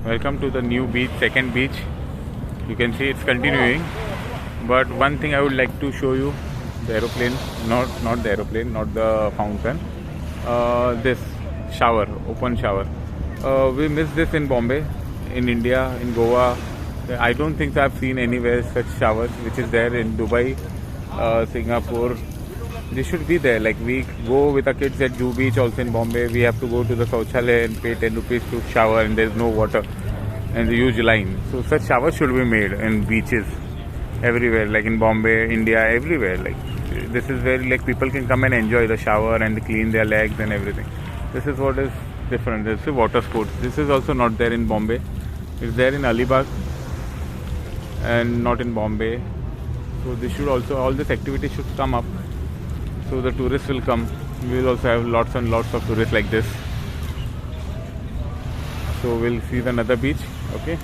Welcome to the new beach, second beach. You can see it's continuing. But one thing I would like to show you, the aeroplane, not the aeroplane, not the fountain. This shower, open shower. We missed this in Bombay, in India, in Goa. I don't think so I've seen anywhere such showers, which is there in Dubai, Singapore. They should be there. Like we go with our kids at Juhu Beach, also in Bombay. We have to go to the Shauchalaya and pay 10 rupees to shower, and there's no water and the huge line. So such showers should be made in beaches everywhere, like in Bombay, India, everywhere. Like this is where like people can come and enjoy the shower and clean their legs and everything. This is what is different. This is water sports. This is also not there in Bombay. It's there in Alibag and not in Bombay. So this should also, all this activity should come up. So the tourists will come. We will also have lots and lots of tourists like this. So we'll see another beach. Okay.